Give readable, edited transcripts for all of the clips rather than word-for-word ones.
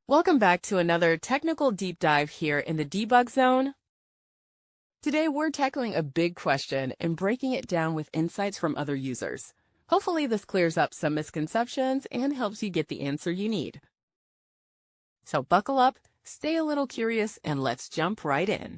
Welcome back to another technical deep dive here in the debug zone. Today we're tackling a big question and breaking it down with insights from other users. Hopefully this clears up some misconceptions and helps you get the answer you need. So buckle up, stay a little curious, and let's jump right in.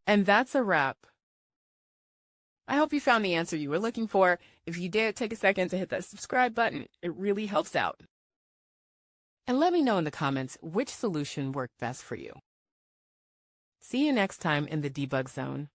And that's a wrap. I hope you found the answer you were looking for. If you did, take a second to hit that subscribe button. It really helps out. And let me know in the comments which solution worked best for you. See you next time in the debug zone.